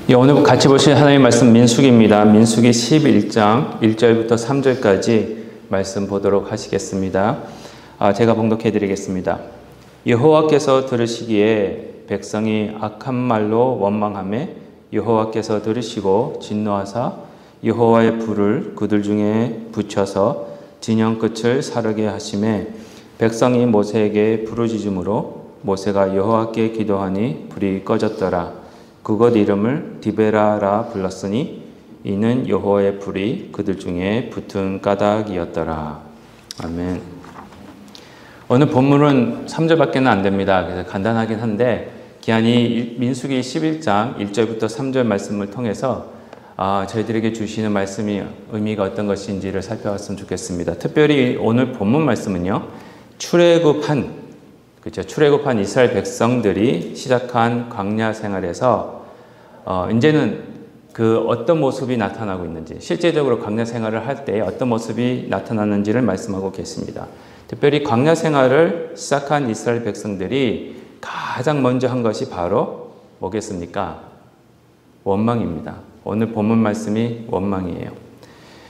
예, 오늘 같이 보실 하나님의 말씀 민수기입니다. 민수기 11장 1절부터 3절까지 말씀 보도록 하시겠습니다. 제가 봉독해 드리겠습니다. 여호와께서 들으시기에 백성이 악한 말로 원망하며 여호와께서 들으시고 진노하사 여호와의 불을 그들 중에 붙여서 진영 끝을 사르게 하시매 백성이 모세에게 부르짖음으로 모세가 여호와께 기도하니 불이 꺼졌더라. 그것 이름을 디베라라 불렀으니 이는 여호와의 불이 그들 중에 붙은 까닭이었더라. 아멘. 오늘 본문은 3절밖에는 안 됩니다. 그래서 간단하긴 한데 기한이 민수기 11장 1절부터 3절 말씀을 통해서 저희들에게 주시는 말씀이 의미가 어떤 것인지를 살펴봤으면 좋겠습니다. 특별히 오늘 본문 말씀은요. 출애굽한 이스라엘 백성들이 시작한 광야 생활에서 이제는 그 어떤 모습이 나타나고 있는지, 실제적으로 광야 생활을 할 때 어떤 모습이 나타나는지를 말씀하고 계십니다. 특별히 광야 생활을 시작한 이스라엘 백성들이 가장 먼저 한 것이 바로 뭐겠습니까? 원망입니다. 오늘 본문 말씀이 원망이에요.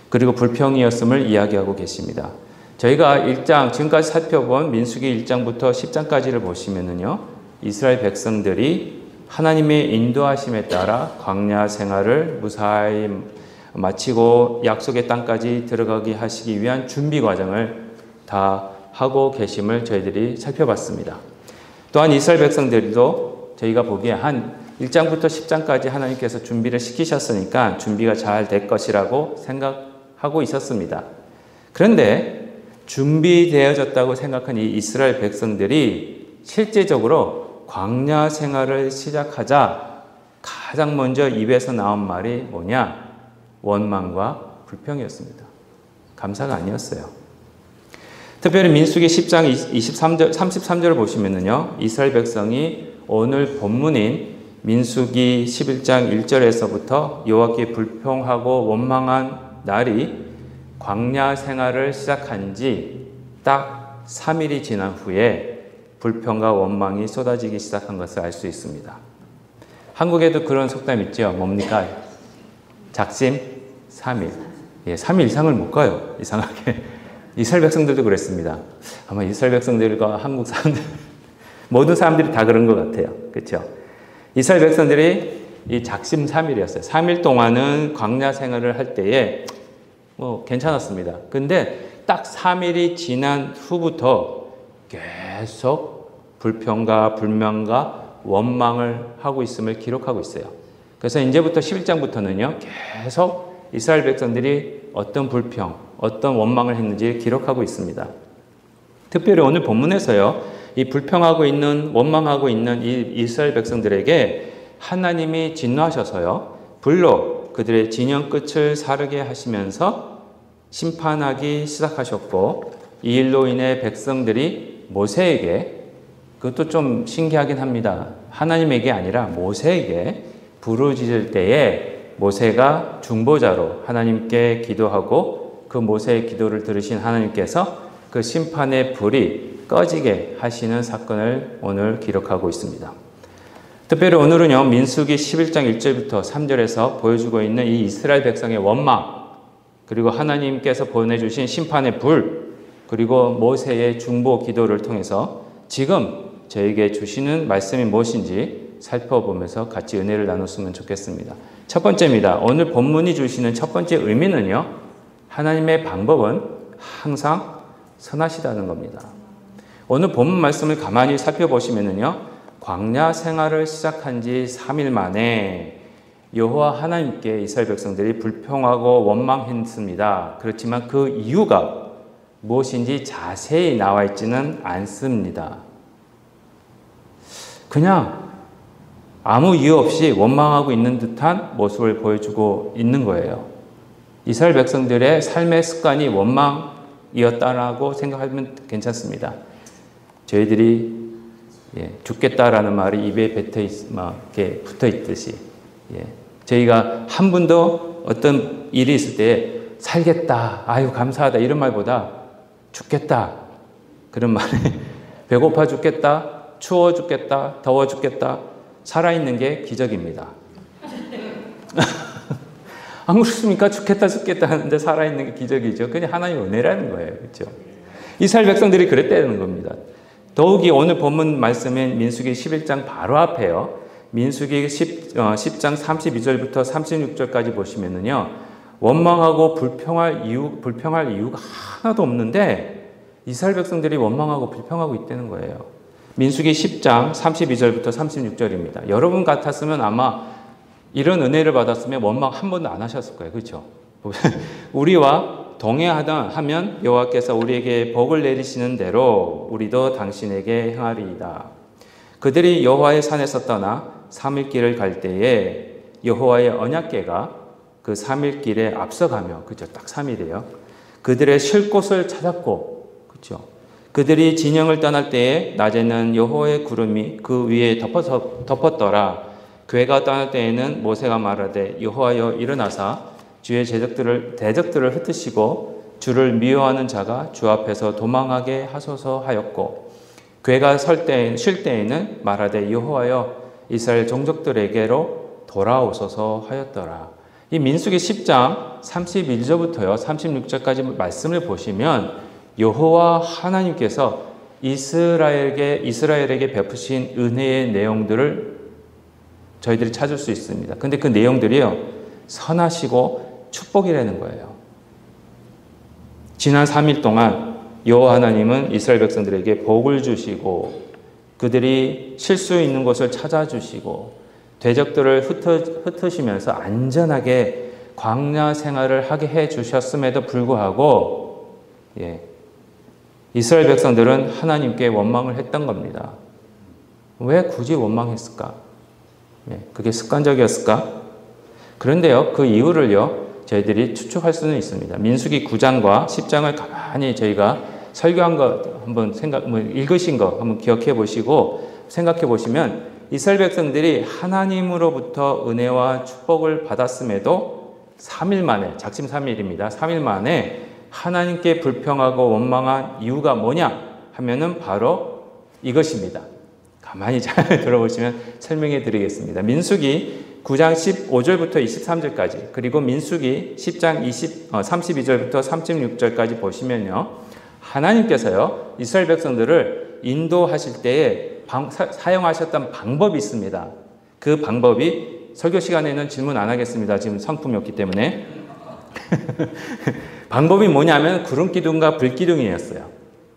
그리고 불평이었음을 이야기하고 계십니다. 저희가 지금까지 살펴본 민수기 1장부터 10장까지를 보시면은요, 이스라엘 백성들이 하나님의 인도하심에 따라 광야 생활을 무사히 마치고 약속의 땅까지 들어가게 하시기 위한 준비 과정을 다 하고 계심을 저희들이 살펴봤습니다. 또한 이스라엘 백성들도 저희가 보기에 한 1장부터 10장까지 하나님께서 준비를 시키셨으니까 준비가 잘 될 것이라고 생각하고 있었습니다. 그런데 준비되어졌다고 생각한 이 이스라엘 백성들이 실제적으로 광야 생활을 시작하자 가장 먼저 입에서 나온 말이 뭐냐? 원망과 불평이었습니다. 감사가 아니었어요. 특별히 민수기 10장 33절을 보시면은요, 이스라엘 백성이 오늘 본문인 민수기 11장 1절에서부터 여호와께 불평하고 원망한 날이 광야 생활을 시작한 지 딱 3일이 지난 후에 불평과 원망이 쏟아지기 시작한 것을 알 수 있습니다. 한국에도 그런 속담 있죠. 뭡니까? 작심 3일. 3일 이상을 못 가요. 이상하게. 이스라엘 백성들도 그랬습니다. 아마 이스라엘 백성들과 한국 사람들, 모든 사람들이 다 그런 것 같아요. 그렇죠? 이스라엘 백성들이 이 작심 3일이었어요. 3일 동안은 광야 생활을 할 때에 괜찮았습니다. 근데 딱 3일이 지난 후부터 계속 불평과 불만과 원망을 하고 있음을 기록하고 있어요. 그래서 이제부터 11장부터는요, 계속 이스라엘 백성들이 어떤 불평, 어떤 원망을 했는지 기록하고 있습니다. 특별히 오늘 본문에서요, 이 불평하고 있는, 원망하고 있는 이 이스라엘 백성들에게 하나님이 진노하셔서요, 불로 그들의 진영 끝을 사르게 하시면서 심판하기 시작하셨고, 이 일로 인해 백성들이 모세에게, 그것도 좀 신기하긴 합니다. 하나님에게 아니라 모세에게 부르짖을 때에 모세가 중보자로 하나님께 기도하고 그 모세의 기도를 들으신 하나님께서 그 심판의 불이 꺼지게 하시는 사건을 오늘 기록하고 있습니다. 특별히 오늘은요, 민수기 11장 1절부터 3절에서 보여주고 있는 이 이스라엘 백성의 원망, 그리고 하나님께서 보내주신 심판의 불, 그리고 모세의 중보 기도를 통해서 지금 저에게 주시는 말씀이 무엇인지 살펴보면서 같이 은혜를 나눴으면 좋겠습니다. 첫 번째입니다. 오늘 본문이 주시는 첫 번째 의미는요, 하나님의 방법은 항상 선하시다는 겁니다. 오늘 본문 말씀을 가만히 살펴보시면은요, 광야 생활을 시작한 지 3일 만에 여호와 하나님께 이스라엘 백성들이 불평하고 원망했습니다. 그렇지만 그 이유가 무엇인지 자세히 나와 있지는 않습니다. 그냥 아무 이유 없이 원망하고 있는 듯한 모습을 보여주고 있는 거예요. 이스라엘 백성들의 삶의 습관이 원망이었다라고 생각하면 괜찮습니다. 저희들이 죽겠다라는 말이 입에 이렇게 붙어 있듯이, 저희가 한 분도 어떤 일이 있을 때 살겠다, 아유 감사하다 이런 말보다 죽겠다 그런 말에 배고파 죽겠다, 추워 죽겠다, 더워 죽겠다, 살아있는 게 기적입니다. 안 그렇습니까? 죽겠다 하는데 살아있는 게 기적이죠. 그냥 하나님의 은혜라는 거예요. 그렇죠? 이스라엘 백성들이 그랬다는 겁니다. 더욱이 오늘 본문 말씀인 민수기 11장 바로 앞에요. 민수기 10장 32절부터 36절까지 보시면은요. 원망하고 불평할 이유가 하나도 없는데 이스라엘 백성들이 원망하고 불평하고 있다는 거예요. 민수기 10장 32절부터 36절입니다. 여러분 같았으면 아마 이런 은혜를 받았으면 원망 한 번도 안 하셨을 거예요. 그렇죠? 우리와 동행하면 여호와께서 우리에게 복을 내리시는 대로 우리도 당신에게 행하리이다. 그들이 여호와의 산에서 떠나 3일 길을 갈 때에 여호와의 언약궤가 그 3일 길에 앞서가며, 그죠? 딱 3일이에요. 그들의 쉴 곳을 찾았고, 그죠? 그들이 진영을 떠날 때에 낮에는 여호와의 구름이 그 위에 덮었더라. 궤가 떠날 때에는 모세가 말하되 여호와여 일어나사 주의 대적들을 흩으시고 주를 미워하는 자가 주 앞에서 도망하게 하소서 하였고, 궤가 쉴 때에는 말하되 여호와여 이스라엘 종족들에게로 돌아오소서 하였더라. 이 민수기 10장 31절부터요 36절까지 말씀을 보시면 여호와 하나님께서 이스라엘에게 베푸신 은혜의 내용들을 저희들이 찾을 수 있습니다. 근데 그 내용들이요 선하시고 축복이라는 거예요. 지난 3일 동안 여호와 하나님은 이스라엘 백성들에게 복을 주시고 그들이 쉴 수 있는 곳을 찾아주시고 대적들을 흩으시면서 안전하게 광야 생활을 하게 해주셨음에도 불구하고 이스라엘 백성들은 하나님께 원망을 했던 겁니다. 왜 굳이 원망했을까? 그게 습관적이었을까? 그런데요, 그 이유를요, 저희들이 추측할 수는 있습니다. 민수기 9장과 10장을 가만히 저희가 설교한 거 한번 읽으신 거 한번 기억해 보시고 생각해 보시면 이스라엘 백성들이 하나님으로부터 은혜와 축복을 받았음에도 3일 만에, 작심 3일입니다. 3일 만에 하나님께 불평하고 원망한 이유가 뭐냐 하면은 바로 이것입니다. 가만히 잘 들어보시면 설명해 드리겠습니다. 민수기 9장 15절부터 23절까지 그리고 민수기 10장 32절부터 36절까지 보시면요. 하나님께서요. 이스라엘 백성들을 인도하실 때에 사용하셨던 방법이 있습니다. 그 방법이 설교 시간에는 질문 안 하겠습니다. 지금 성품이 없기 때문에. 방법이 뭐냐면 구름 기둥과 불 기둥이었어요.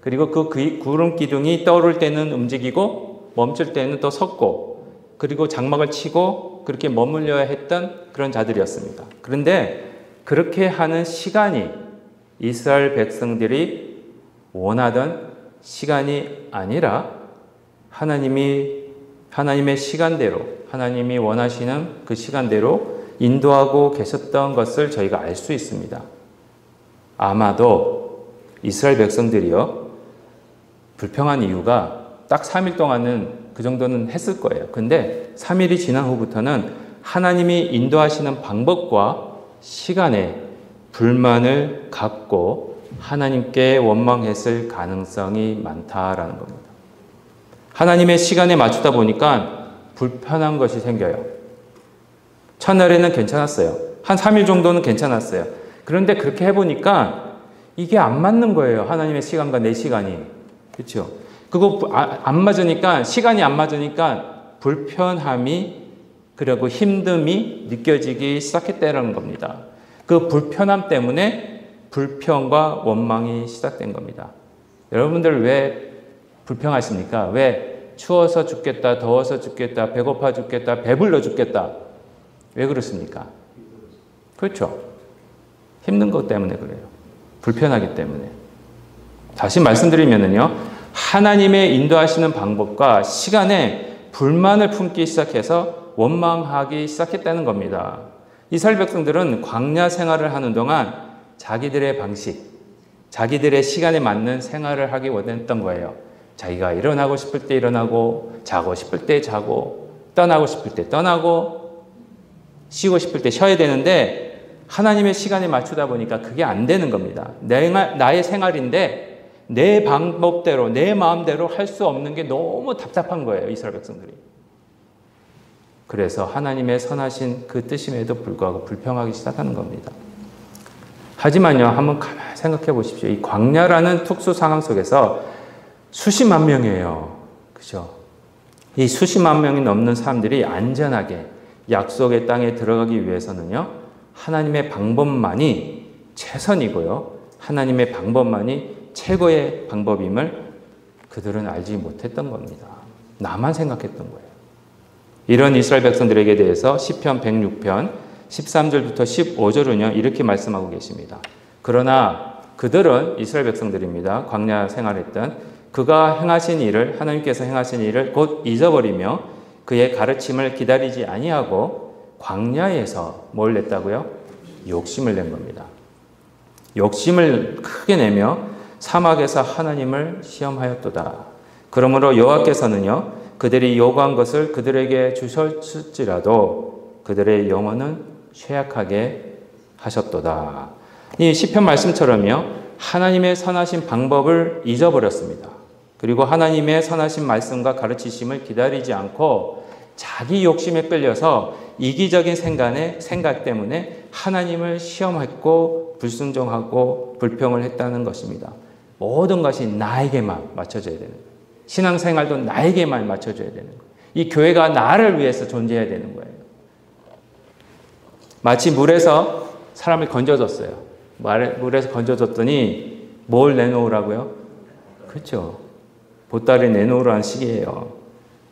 그리고 그 구름 기둥이 떠오를 때는 움직이고 멈출 때는 또 섰고 그리고 장막을 치고 그렇게 머물려야 했던 그런 자들이었습니다. 그런데 그렇게 하는 시간이 이스라엘 백성들이 원하던 시간이 아니라 하나님의 시간대로 하나님이 원하시는 그 시간대로 인도하고 계셨던 것을 저희가 알 수 있습니다. 아마도 이스라엘 백성들이요 불평한 이유가 딱 3일 동안은 그 정도는 했을 거예요. 근데 3일이 지난 후부터는 하나님이 인도하시는 방법과 시간에 불만을 갖고 하나님께 원망했을 가능성이 많다라는 겁니다. 하나님의 시간에 맞추다 보니까 불편한 것이 생겨요. 첫날에는 괜찮았어요. 한 3일 정도는 괜찮았어요. 그런데 그렇게 해보니까 이게 안 맞는 거예요. 하나님의 시간과 내 시간이. 그렇죠? 그거 안 맞으니까, 시간이 안 맞으니까 불편함이 그리고 힘듦이 느껴지기 시작했다는 겁니다. 그 불편함 때문에 불평과 원망이 시작된 겁니다. 여러분들 왜 불평하십니까? 왜 추워서 죽겠다, 더워서 죽겠다, 배고파 죽겠다, 배불러 죽겠다. 왜 그렇습니까? 그렇죠. 힘든 것 때문에 그래요. 불편하기 때문에. 다시 말씀드리면요. 하나님의 인도하시는 방법과 시간에 불만을 품기 시작해서 원망하기 시작했다는 겁니다. 이스라엘 백성들은 광야 생활을 하는 동안 자기들의 방식, 자기들의 시간에 맞는 생활을 하기 원했던 거예요. 자기가 일어나고 싶을 때 일어나고, 자고 싶을 때 자고, 떠나고 싶을 때 떠나고, 쉬고 싶을 때 쉬어야 되는데 하나님의 시간에 맞추다 보니까 그게 안 되는 겁니다. 나의 생활인데 내 방법대로, 내 마음대로 할 수 없는 게 너무 답답한 거예요. 이스라엘 백성들이. 그래서 하나님의 선하신 그 뜻임에도 불구하고 불평하기 시작하는 겁니다. 하지만요, 한번 가만히 생각해 보십시오. 이 광야라는 특수 상황 속에서 수십만 명이에요. 그죠? 이 수십만 명이 넘는 사람들이 안전하게 약속의 땅에 들어가기 위해서는요, 하나님의 방법만이 최선이고요, 하나님의 방법만이 최고의 방법임을 그들은 알지 못했던 겁니다. 나만 생각했던 거예요. 이런 이스라엘 백성들에게 대해서 시편 106편 13절부터 15절은요, 이렇게 말씀하고 계십니다. 그러나 그들은 이스라엘 백성들입니다. 광야 생활했던 그가 행하신 일을, 하나님께서 행하신 일을 곧 잊어버리며 그의 가르침을 기다리지 아니하고 광야에서 뭘 냈다고요? 욕심을 낸 겁니다. 욕심을 크게 내며 사막에서 하나님을 시험하였도다. 그러므로 여호와께서는요, 그들이 요구한 것을 그들에게 주셨을지라도 그들의 영혼은 쇠약하게 하셨도다. 이 시편 말씀처럼요, 하나님의 선하신 방법을 잊어버렸습니다. 그리고 하나님의 선하신 말씀과 가르치심을 기다리지 않고 자기 욕심에 끌려서 이기적인 생각 때문에 하나님을 시험했고 불순종하고 불평을 했다는 것입니다. 모든 것이 나에게만 맞춰져야 되는 거예요. 신앙생활도 나에게만 맞춰져야 되는 거예요. 이 교회가 나를 위해서 존재해야 되는 거예요. 마치 물에서 사람을 건져줬어요. 물에서 건져줬더니 뭘 내놓으라고요? 그렇죠. 보따리 내놓으라는 식이에요.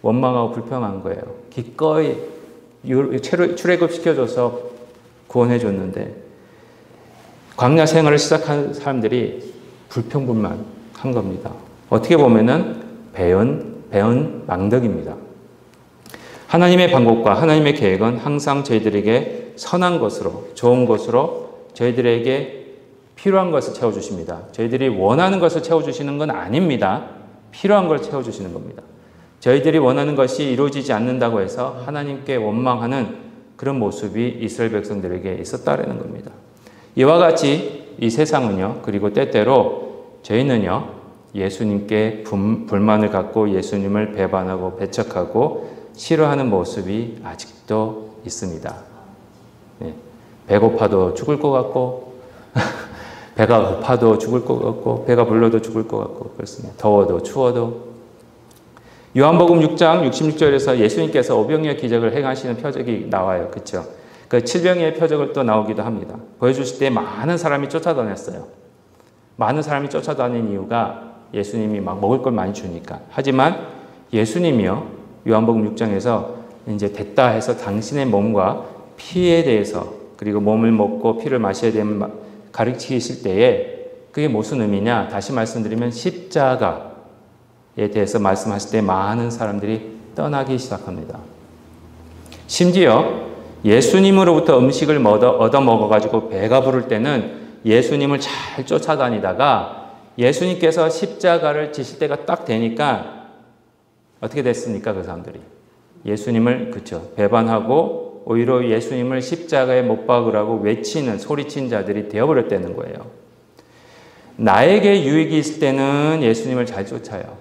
원망하고 불평한 거예요. 기꺼이 출애굽시켜줘서 구원해줬는데 광야 생활을 시작한 사람들이 불평불만한 겁니다. 어떻게 보면은 배은 망덕입니다. 하나님의 방법과 하나님의 계획은 항상 저희들에게 선한 것으로, 좋은 것으로 저희들에게 필요한 것을 채워주십니다. 저희들이 원하는 것을 채워주시는 건 아닙니다. 필요한 걸 채워주시는 겁니다. 저희들이 원하는 것이 이루어지지 않는다고 해서 하나님께 원망하는 그런 모습이 이스라엘 백성들에게 있었다라는 겁니다. 이와 같이 이 세상은요, 그리고 때때로 저희는요, 예수님께 불만을 갖고 예수님을 배반하고 배척하고 싫어하는 모습이 아직도 있습니다. 네. 배고파도 죽을 것 같고 배가 고파도 죽을 것 같고 배가 불러도 죽을 것 같고 그렇습니다. 더워도 추워도. 요한복음 6장 66절에서 예수님께서 오병이어 기적을 행하시는 표적이 나와요. 그렇죠? 그 칠병이의 표적을 또 나오기도 합니다. 보여주실 때 많은 사람이 쫓아다녔어요. 많은 사람이 쫓아다닌 이유가 예수님이 막 먹을 걸 많이 주니까. 하지만 예수님이요, 요한복음 6장에서 이제 됐다 해서 당신의 몸과 피에 대해서, 그리고 몸을 먹고 피를 마셔야 되는 가르치실 때에 그게 무슨 의미냐? 다시 말씀드리면 십자가에 대해서 말씀하실 때 많은 사람들이 떠나기 시작합니다. 심지어 예수님으로부터 음식을 얻어 먹어가지고 배가 부를 때는 예수님을 잘 쫓아다니다가 예수님께서 십자가를 지실 때가 딱 되니까 어떻게 됐습니까? 그 사람들이 예수님을 그쵸 배반하고 오히려 예수님을 십자가에 못 박으라고 외치는 소리친 자들이 되어버렸다는 거예요. 나에게 유익이 있을 때는 예수님을 잘 쫓아요.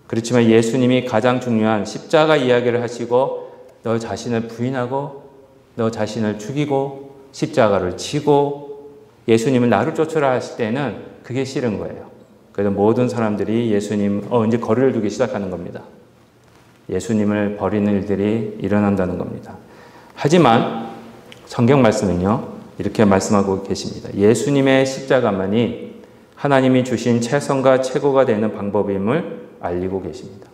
그렇지만 예수님이 가장 중요한 십자가 이야기를 하시고 너 자신을 부인하고 너 자신을 죽이고 십자가를 지고 예수님은 나를 쫓으라 하실 때는 그게 싫은 거예요. 그래서 모든 사람들이 예수님, 이제 거리를 두기 시작하는 겁니다. 예수님을 버리는 일들이 일어난다는 겁니다. 하지만 성경 말씀은요, 이렇게 말씀하고 계십니다. 예수님의 십자가만이 하나님이 주신 최선과 최고가 되는 방법임을 알리고 계십니다.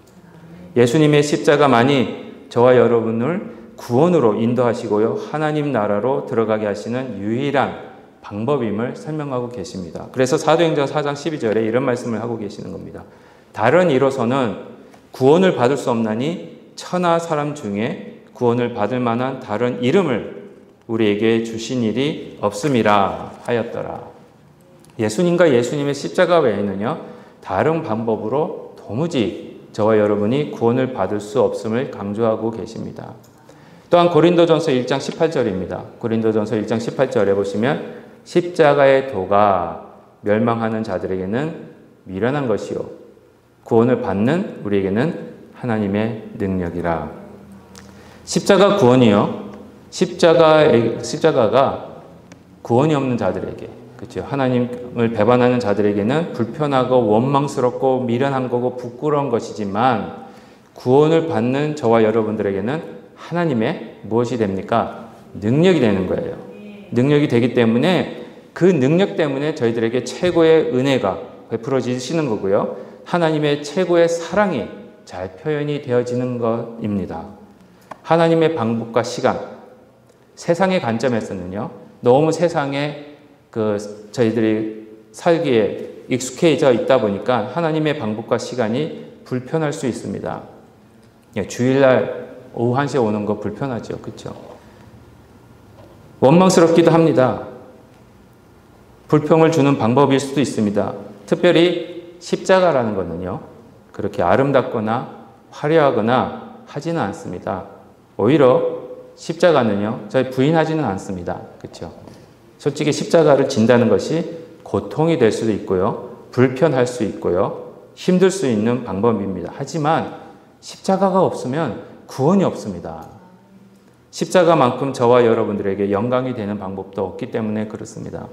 예수님의 십자가만이 저와 여러분을 구원으로 인도하시고요, 하나님 나라로 들어가게 하시는 유일한 방법임을 설명하고 계십니다. 그래서 사도행전 4장 12절에 이런 말씀을 하고 계시는 겁니다. 다른 이로서는 구원을 받을 수 없나니 천하 사람 중에 구원을 받을 만한 다른 이름을 우리에게 주신 일이 없음이라 하였더라. 예수님과 예수님의 십자가 외에는요, 다른 방법으로 도무지 저와 여러분이 구원을 받을 수 없음을 강조하고 계십니다. 또한 고린도전서 1장 18절입니다. 고린도전서 1장 18절에 보시면 십자가의 도가 멸망하는 자들에게는 미련한 것이요 구원을 받는 우리에게는 하나님의 능력이라. 십자가 구원이요. 십자가가 구원이 없는 자들에게, 그렇죠. 하나님을 배반하는 자들에게는 불편하고 원망스럽고 미련한 거고 부끄러운 것이지만 구원을 받는 저와 여러분들에게는 하나님의 무엇이 됩니까? 능력이 되는 거예요. 능력이 되기 때문에 그 능력 때문에 저희들에게 최고의 은혜가 베풀어지시는 거고요. 하나님의 최고의 사랑이 잘 표현이 되어지는 것입니다. 하나님의 방법과 시간, 세상의 관점에서는요, 너무 세상에 저희들이 살기에 익숙해져 있다 보니까 하나님의 방법과 시간이 불편할 수 있습니다. 주일날 오후 1시에 오는 거 불편하죠. 그렇죠? 원망스럽기도 합니다. 불평을 주는 방법일 수도 있습니다. 특별히 십자가라는 것은요, 그렇게 아름답거나 화려하거나 하지는 않습니다. 오히려 십자가는요, 저희 부인하지는 않습니다. 그렇죠? 솔직히 십자가를 진다는 것이 고통이 될 수도 있고요, 불편할 수 있고요, 힘들 수 있는 방법입니다. 하지만 십자가가 없으면 구원이 없습니다. 십자가만큼 저와 여러분들에게 영광이 되는 방법도 없기 때문에 그렇습니다.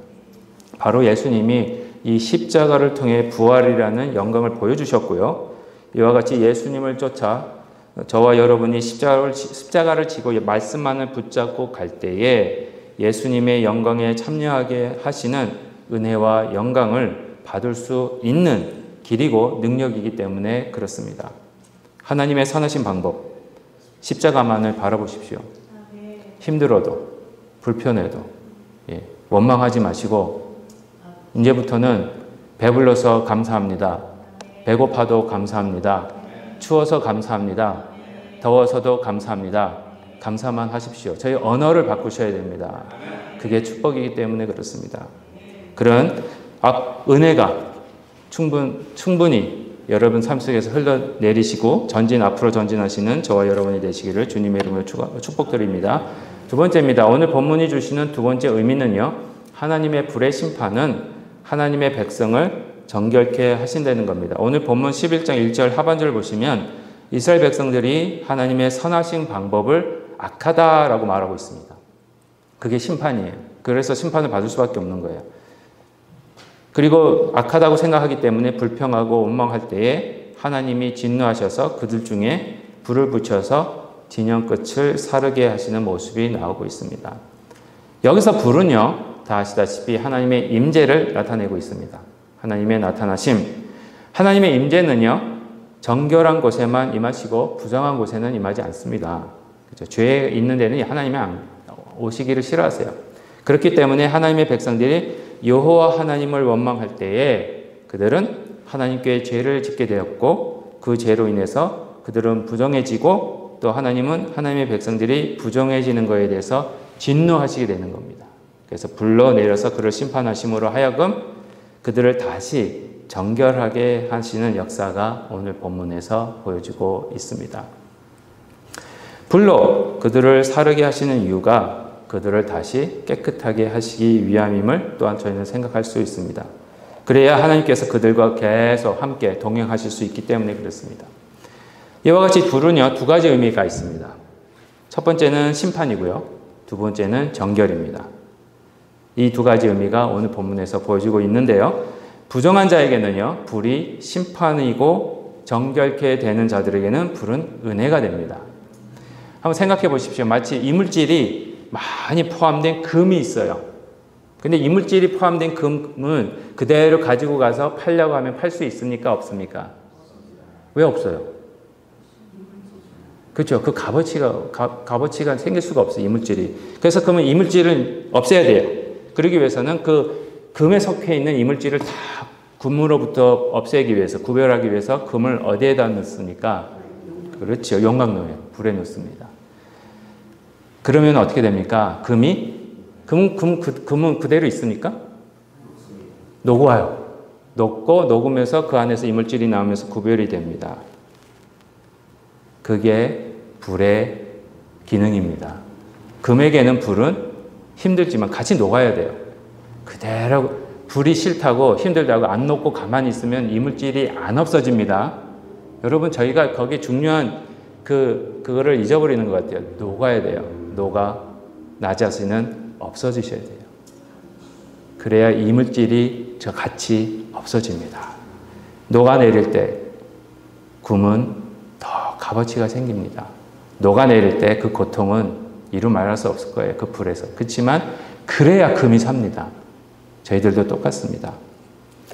바로 예수님이 이 십자가를 통해 부활이라는 영광을 보여주셨고요. 이와 같이 예수님을 쫓아 저와 여러분이 십자가를 지고 말씀만을 붙잡고 갈 때에 예수님의 영광에 참여하게 하시는 은혜와 영광을 받을 수 있는 길이고 능력이기 때문에 그렇습니다. 하나님의 선하신 방법, 십자가만을 바라보십시오. 힘들어도 불편해도 원망하지 마시고 이제부터는 배불러서 감사합니다. 배고파도 감사합니다. 추워서 감사합니다. 더워서도 감사합니다. 감사만 하십시오. 저희 언어를 바꾸셔야 됩니다. 그게 축복이기 때문에 그렇습니다. 그런 은혜가 충분히 여러분 삶 속에서 흘러내리시고 앞으로 전진하시는 저와 여러분이 되시기를 주님의 이름으로 축복드립니다. 두 번째입니다. 오늘 본문이 주시는 두 번째 의미는요, 하나님의 불의 심판은 하나님의 백성을 정결케 하신다는 겁니다. 오늘 본문 11장 1절 하반절을 보시면 이스라엘 백성들이 하나님의 선하신 방법을 악하다라고 말하고 있습니다. 그게 심판이에요. 그래서 심판을 받을 수밖에 없는 거예요. 그리고 악하다고 생각하기 때문에 불평하고 원망할 때에 하나님이 진노하셔서 그들 중에 불을 붙여서 진영 끝을 사르게 하시는 모습이 나오고 있습니다. 여기서 불은요, 다 아시다시피 하나님의 임재를 나타내고 있습니다. 하나님의 나타나심. 하나님의 임재는요, 정결한 곳에만 임하시고 부정한 곳에는 임하지 않습니다. 그렇죠? 죄 있는 데는 하나님이 오시기를 싫어하세요. 그렇기 때문에 하나님의 백성들이 여호와 하나님을 원망할 때에 그들은 하나님께 죄를 짓게 되었고 그 죄로 인해서 그들은 부정해지고 또 하나님은 하나님의 백성들이 부정해지는 것에 대해서 진노하시게 되는 겁니다. 그래서 불러내려서 그를 심판하심으로 하여금 그들을 다시 정결하게 하시는 역사가 오늘 본문에서 보여지고 있습니다. 불로 그들을 사르게 하시는 이유가 그들을 다시 깨끗하게 하시기 위함임을 또한 저희는 생각할 수 있습니다. 그래야 하나님께서 그들과 계속 함께 동행하실 수 있기 때문에 그렇습니다. 이와 같이 불은요, 두 가지 의미가 있습니다. 첫 번째는 심판이고요. 두 번째는 정결입니다. 이 두 가지 의미가 오늘 본문에서 보여지고 있는데요. 부정한 자에게는요, 불이 심판이고 정결케 되는 자들에게는 불은 은혜가 됩니다. 한번 생각해 보십시오. 마치 이물질이 많이 포함된 금이 있어요. 근데 이물질이 포함된 금은 그대로 가지고 가서 팔려고 하면 팔 수 있습니까? 없습니까? 왜 없어요? 그렇죠. 그 값어치가 생길 수가 없어요. 이물질이. 그래서 그러면 이물질을 없애야 돼요. 그러기 위해서는 그 금에 속해 있는 이물질을 다 금으로부터 없애기 위해서, 구별하기 위해서 금을 어디에다 넣습니까? 그렇죠. 용광로에, 불에 넣습니다. 그러면 어떻게 됩니까? 금은 그대로 있습니까? 녹아요. 녹으면서 그 안에서 이물질이 나오면서 구별이 됩니다. 그게 불의 기능입니다. 금에게는 불은 힘들지만 같이 녹아야 돼요. 그대로 불이 싫다고 힘들다고 안 녹고 가만히 있으면 이물질이 안 없어집니다. 여러분, 저희가 거기에 중요한 그거를 잊어버리는 것 같아요. 녹아야 돼요. 나 자신은 없어지셔야 돼요. 그래야 이물질이 저 같이 없어집니다. 녹아내릴 때 금은 더 값어치가 생깁니다. 녹아내릴 때 그 고통은 이루 말할 수 없을 거예요. 그 불에서. 그렇지만 그래야 금이 삽니다. 저희들도 똑같습니다.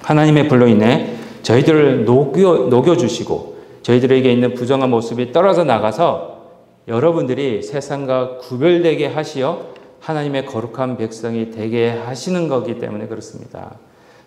하나님의 불로 인해 저희들을 녹여주시고 저희들에게 있는 부정한 모습이 떨어져 나가서 여러분들이 세상과 구별되게 하시어 하나님의 거룩한 백성이 되게 하시는 거기 때문에 그렇습니다.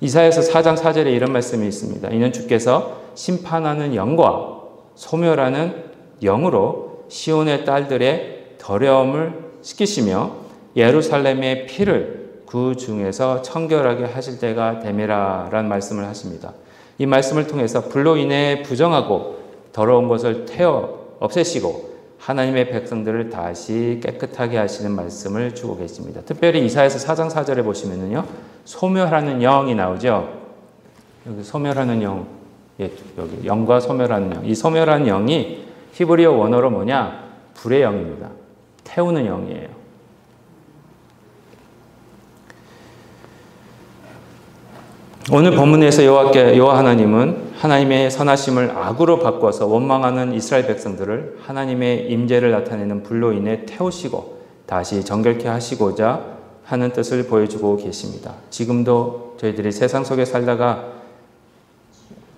이사야서 4장 4절에 이런 말씀이 있습니다. 이는 주께서 심판하는 영과 소멸하는 영으로 시온의 딸들의 더러움을 씻기시며 예루살렘의 피를 그 중에서 청결하게 하실 때가 됨이라 라는 말씀을 하십니다. 이 말씀을 통해서 불로 인해 부정하고 더러운 것을 없애시고 하나님의 백성들을 다시 깨끗하게 하시는 말씀을 주고 계십니다. 특별히 이사야서 4장 4절에 보시면은요, 소멸하는 영이 나오죠. 여기 소멸하는 영, 여기 영과 소멸하는 영. 이 소멸하는 영이 히브리어 원어로 뭐냐? 불의 영입니다. 태우는 영이에요. 오늘 본문에서 여호와 하나님은 하나님의 선하심을 악으로 바꿔서 원망하는 이스라엘 백성들을 하나님의 임재를 나타내는 불로 인해 태우시고 다시 정결케 하시고자 하는 뜻을 보여주고 계십니다. 지금도 저희들이 세상 속에 살다가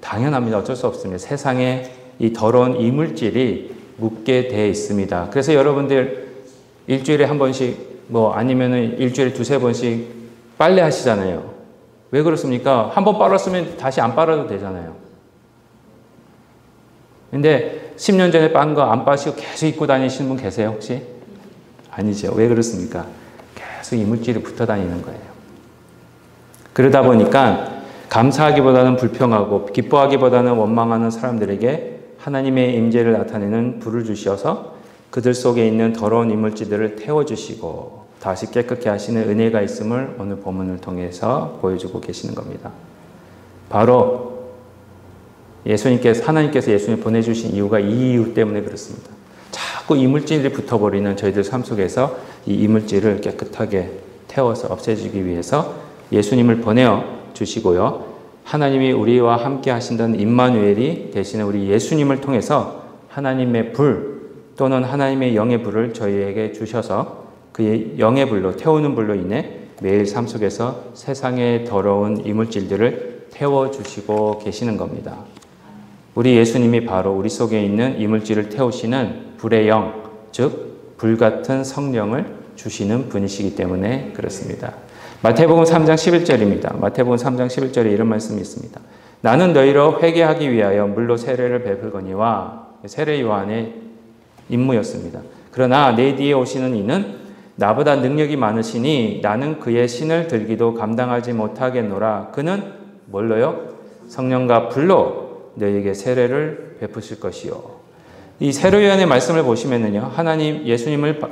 당연합니다. 어쩔 수 없습니다. 세상에 이 더러운 이물질이 묻게 되어 있습니다. 그래서 여러분들 일주일에 한 번씩 아니면은 일주일에 두세 번씩 빨래 하시잖아요. 왜 그렇습니까? 한 번 빨았으면 다시 안 빨아도 되잖아요. 근데 10년 전에 빤 거 안 빠시고 계속 입고 다니시는 분 계세요, 혹시? 아니죠. 왜 그렇습니까? 계속 이물질이 붙어 다니는 거예요. 그러다 보니까 감사하기보다는 불평하고 기뻐하기보다는 원망하는 사람들에게 하나님의 임재를 나타내는 불을 주셔서 그들 속에 있는 더러운 이물질들을 태워주시고 다시 깨끗게 하시는 은혜가 있음을 오늘 본문을 통해서 보여주고 계시는 겁니다. 바로 하나님께서 예수님을 보내주신 이유가 이 이유 때문에 그렇습니다. 자꾸 이물질이 붙어버리는 저희들 삶 속에서 이 이물질을 깨끗하게 태워서 없애주기 위해서 예수님을 보내어 주시고요. 하나님이 우리와 함께 하신다는 임마누엘이 되시는 우리 예수님을 통해서 하나님의 불 또는 하나님의 영의 불을 저희에게 주셔서 그 영의 불로 태우는 불로 인해 매일 삶 속에서 세상의 더러운 이물질들을 태워주시고 계시는 겁니다. 우리 예수님이 바로 우리 속에 있는 이물질을 태우시는 불의 영, 즉 불같은 성령을 주시는 분이시기 때문에 그렇습니다. 마태복음 3장 11절입니다. 마태복음 3장 11절에 이런 말씀이 있습니다. 나는 너희로 회개하기 위하여 물로 세례를 베풀거니와 세례 요한의 임무였습니다. 그러나 내 뒤에 오시는 이는 나보다 능력이 많으시니 나는 그의 신을 들기도 감당하지 못하겠노라. 그는 뭘로요? 성령과 불로 너희에게 세례를 베푸실 것이요. 이 세례 요한의 말씀을 보시면은요,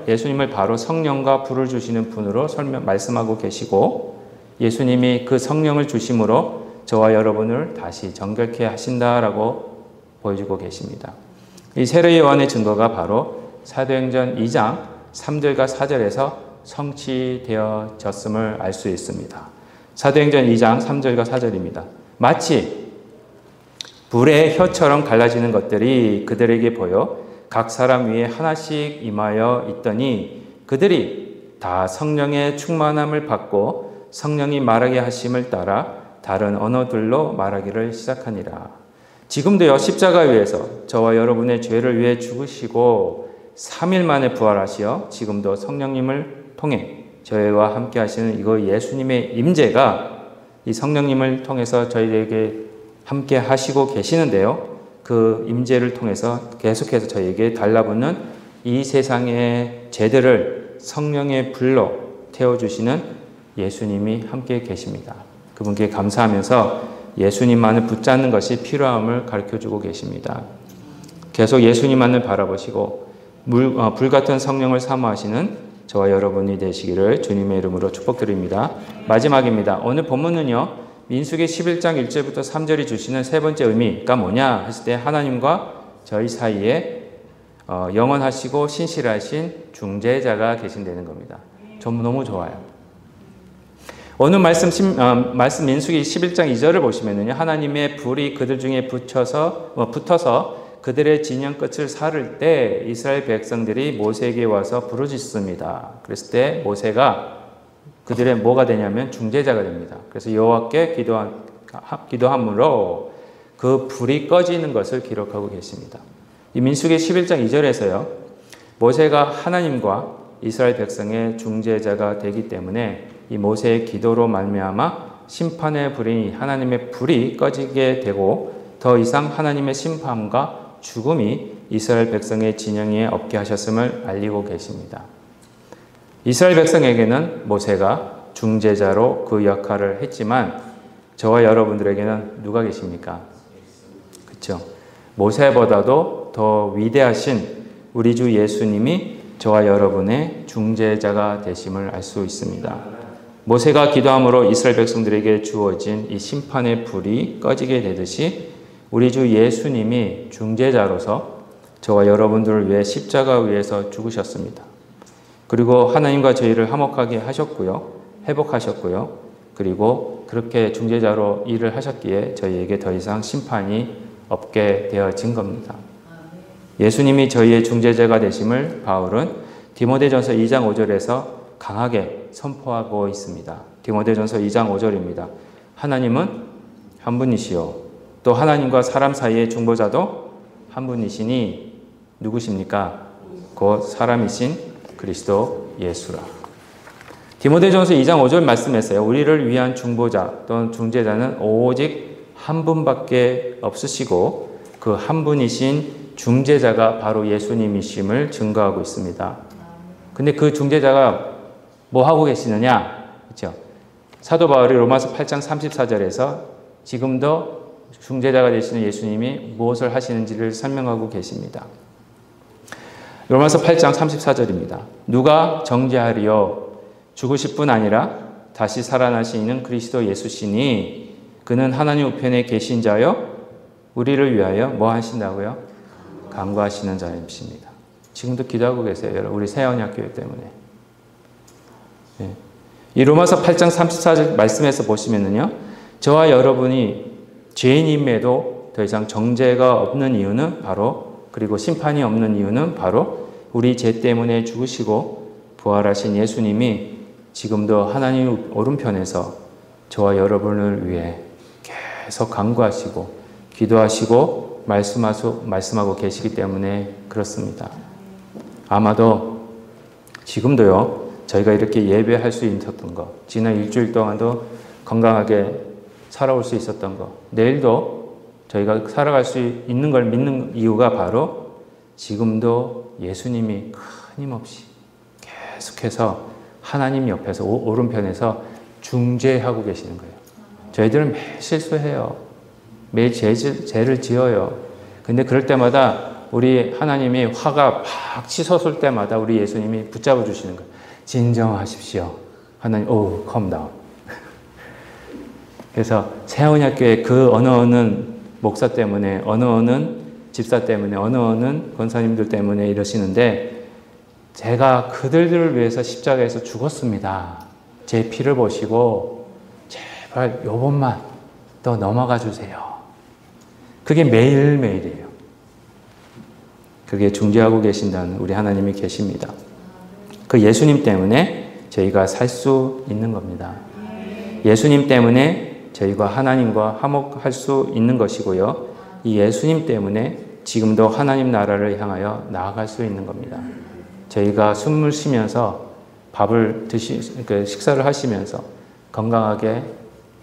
예수님을 바로 성령과 불을 주시는 분으로 말씀하고 계시고, 예수님이 그 성령을 주심으로 저와 여러분을 다시 정결케 하신다라고 보여주고 계십니다. 이 세례 요한의 증거가 바로 사도행전 2장 3절과 4절에서 성취되어졌음을 알 수 있습니다. 사도행전 2장 3절과 4절입니다. 마치 불의 혀처럼 갈라지는 것들이 그들에게 보여 각 사람 위에 하나씩 임하여 있더니 그들이 다 성령의 충만함을 받고 성령이 말하게 하심을 따라 다른 언어들로 말하기를 시작하니라. 지금도요, 십자가 위에서 저와 여러분의 죄를 위해 죽으시고 3일 만에 부활하시어 지금도 성령님을 통해 저희와 함께 하시는 이거 예수님의 임재가 이 성령님을 통해서 저희에게 함께 하시고 계시는데요. 그 임재를 통해서 계속해서 저희에게 달라붙는 이 세상의 죄들을 성령의 불로 태워주시는 예수님이 함께 계십니다. 그분께 감사하면서 예수님만을 붙잡는 것이 필요함을 가르쳐주고 계십니다. 계속 예수님만을 바라보시고 불같은 성령을 사모하시는 저와 여러분이 되시기를 주님의 이름으로 축복드립니다. 마지막입니다. 오늘 본문은요, 민수기 11장 1절부터 3절이 주시는 세 번째 의미가 뭐냐 했을 때 하나님과 저희 사이에 영원하시고 신실하신 중재자가 계신다는 겁니다. 전 너무 좋아요. 오늘 말씀 민수기 11장 2절을 보시면은요, 하나님의 불이 그들 중에 붙어서 그들의 진영 끝을 사를 때 이스라엘 백성들이 모세에게 와서 부르짖습니다. 그랬을 때 모세가 그들의 뭐가 되냐면 중재자가 됩니다. 그래서 여호와께 기도함으로 그 불이 꺼지는 것을 기록하고 계십니다. 이 민수기 11장 2절에서요, 모세가 하나님과 이스라엘 백성의 중재자가 되기 때문에 이 모세의 기도로 말미암아 심판의 불이 하나님의 불이 꺼지게 되고 더 이상 하나님의 심판과 죽음이 이스라엘 백성의 진영에 없게 하셨음을 알리고 계십니다. 이스라엘 백성에게는 모세가 중재자로 그 역할을 했지만 저와 여러분들에게는 누가 계십니까? 그렇죠? 모세보다도 더 위대하신 우리 주 예수님이 저와 여러분의 중재자가 되심을 알 수 있습니다. 모세가 기도함으로 이스라엘 백성들에게 주어진 이 심판의 불이 꺼지게 되듯이 우리 주 예수님이 중재자로서 저와 여러분들을 위해 십자가 위에서 죽으셨습니다. 그리고 하나님과 저희를 화목하게 하셨고요. 회복하셨고요. 그리고 그렇게 중재자로 일을 하셨기에 저희에게 더 이상 심판이 없게 되어진 겁니다. 예수님이 저희의 중재자가 되심을 바울은 디모데전서 2장 5절에서 강하게 선포하고 있습니다. 디모데전서 2장 5절입니다. 하나님은 한 분이시요 또 하나님과 사람 사이의 중보자도 한 분이시니 누구십니까? 곧 사람이신 그리스도 예수라. 디모데전서 2장 5절 말씀에서요, 우리를 위한 중보자 또는 중재자는 오직 한 분밖에 없으시고 그 한 분이신 중재자가 바로 예수님이심을 증거하고 있습니다. 근데 그 중재자가 뭐 하고 계시느냐? 그렇죠? 사도 바울이 로마서 8장 34절에서 지금도 중재자가 되시는 예수님이 무엇을 하시는지를 설명하고 계십니다. 로마서 8장 34절입니다. 누가 정죄하리요? 죽으실 뿐 아니라 다시 살아나시는 그리스도 예수시니 그는 하나님 우편에 계신 자요 우리를 위하여 뭐 하신다고요? 간구하시는 자이십니다. 지금도 기도하고 계세요. 여러분, 우리 세원학교회 때문에. 네. 이 로마서 8장 34절 말씀에서 보시면은요, 저와 여러분이 죄인임에도 더 이상 정죄가 없는 이유는 바로, 그리고 심판이 없는 이유는 바로 우리 죄 때문에 죽으시고 부활하신 예수님이 지금도 하나님 오른편에서 저와 여러분을 위해 계속 간구하시고 기도하시고 말씀하고 계시기 때문에 그렇습니다. 아마도 지금도요, 저희가 이렇게 예배할 수 있었던 것, 지난 일주일 동안도 건강하게 살아올 수 있었던 것, 내일도 저희가 살아갈 수 있는 걸 믿는 이유가 바로 지금도 예수님이 끊임없이 계속해서 하나님 옆에서 오른편에서 중재하고 계시는 거예요. 저희들은 매일 실수해요. 매일 죄를 지어요. 근데 그럴 때마다 우리 하나님이 화가 팍 치솟을 때마다 우리 예수님이 붙잡아 주시는 거예요. 진정하십시오. 하나님, calm down. 그래서 세원학교의 그 어느 목사 때문에, 어느 집사 때문에, 어느 권사님들 때문에 이러시는데, 제가 그들을 위해서 십자가에서 죽었습니다. 제 피를 보시고 제발 요번만 더 넘어가 주세요. 그게 매일매일이에요. 그게 중재하고 계신다는 우리 하나님이 계십니다. 그 예수님 때문에 저희가 살 수 있는 겁니다. 예수님 때문에 저희가 하나님과 화목할 수 있는 것이고요. 이 예수님 때문에 지금도 하나님 나라를 향하여 나아갈 수 있는 겁니다. 저희가 숨을 쉬면서 밥을 식사를 하시면서 건강하게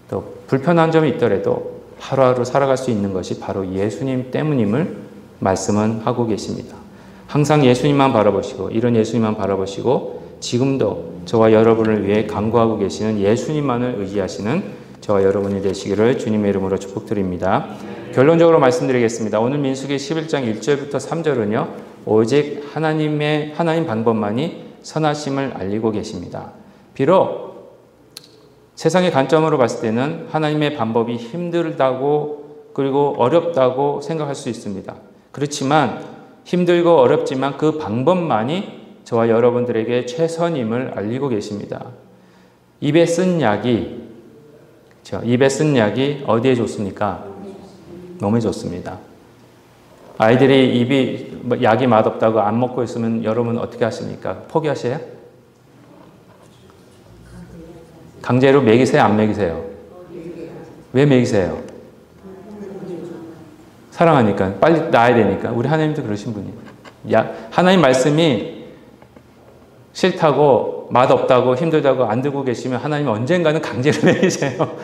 또 불편한 점이 있더라도 하루하루 살아갈 수 있는 것이 바로 예수님 때문임을 말씀은 하고 계십니다. 항상 예수님만 바라보시고, 이런 예수님만 바라보시고, 지금도 저와 여러분을 위해 간구하고 계시는 예수님만을 의지하시는 저와 여러분이 되시기를 주님의 이름으로 축복드립니다. 결론적으로 말씀드리겠습니다. 오늘 민수기 11장 1절부터 3절은요, 오직 하나님 방법만이 선하심을 알리고 계십니다. 비록 세상의 관점으로 봤을 때는 하나님의 방법이 힘들다고 그리고 어렵다고 생각할 수 있습니다. 그렇지만 힘들고 어렵지만 그 방법만이 저와 여러분들에게 최선임을 알리고 계십니다. 입에 쓴 약이 어디에 좋습니까? 몸에 좋습니다. 아이들이 약이 맛없다고 안 먹고 있으면 여러분 어떻게 하십니까? 포기하세요? 강제로 먹이세요? 안 먹이세요? 왜 먹이세요? 사랑하니까. 빨리 나아야 되니까. 우리 하나님도 그러신 분이에요. 하나님 말씀이 싫다고 맛없다고 힘들다고 안 들고 계시면 하나님 언젠가는 강제로 먹이세요.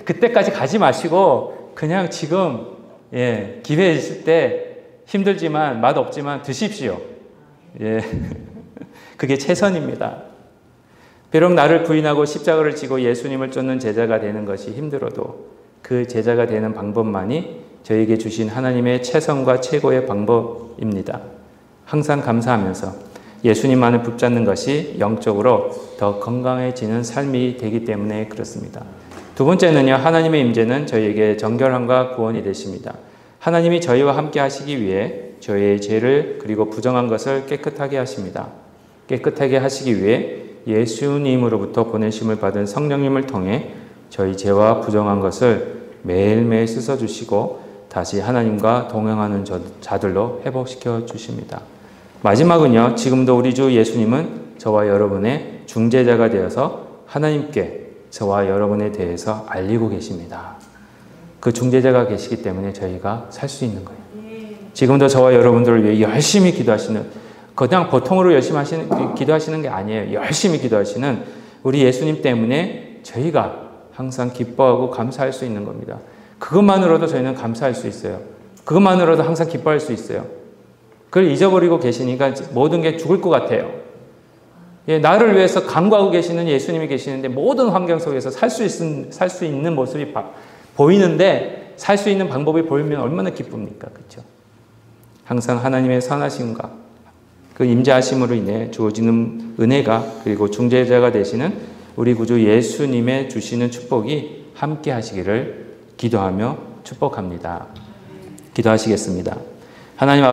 그때까지 가지 마시고 그냥 지금 기회 있을 때 힘들지만 맛없지만 드십시오. 그게 최선입니다. 비록 나를 부인하고 십자가를 지고 예수님을 쫓는 제자가 되는 것이 힘들어도 그 제자가 되는 방법만이 저에게 주신 하나님의 최선과 최고의 방법입니다. 항상 감사하면서 예수님만을 붙잡는 것이 영적으로 더 건강해지는 삶이 되기 때문에 그렇습니다. 두 번째는요, 하나님의 임재는 저희에게 정결함과 구원이 되십니다. 하나님이 저희와 함께 하시기 위해 저희의 죄를 그리고 부정한 것을 깨끗하게 하십니다. 깨끗하게 하시기 위해 예수님으로부터 보내심을 받은 성령님을 통해 저희 죄와 부정한 것을 매일매일 씻어주시고 다시 하나님과 동행하는 자들로 회복시켜 주십니다. 마지막은요, 지금도 우리 주 예수님은 저와 여러분의 중재자가 되어서 하나님께 저와 여러분에 대해서 알리고 계십니다. 그 중재자가 계시기 때문에 저희가 살 수 있는 거예요. 지금도 저와 여러분들을 위해 열심히 기도하시는, 그냥 보통으로 열심히 기도하시는 게 아니에요. 열심히 기도하시는 우리 예수님 때문에 저희가 항상 기뻐하고 감사할 수 있는 겁니다. 그것만으로도 저희는 감사할 수 있어요. 그것만으로도 항상 기뻐할 수 있어요. 그걸 잊어버리고 계시니까 모든 게 죽을 것 같아요. 나를 위해서 간구하고 계시는 예수님이 계시는데 모든 환경 속에서 살 수 있는 모습이 보이는데 살 수 있는 방법이 보이면 얼마나 기쁩니까? 그렇죠? 항상 하나님의 선하심과 그 임재하심으로 인해 주어지는 은혜가 그리고 중재자가 되시는 우리 구주 예수님의 주시는 축복이 함께 하시기를 기도하며 축복합니다. 기도하시겠습니다. 하나님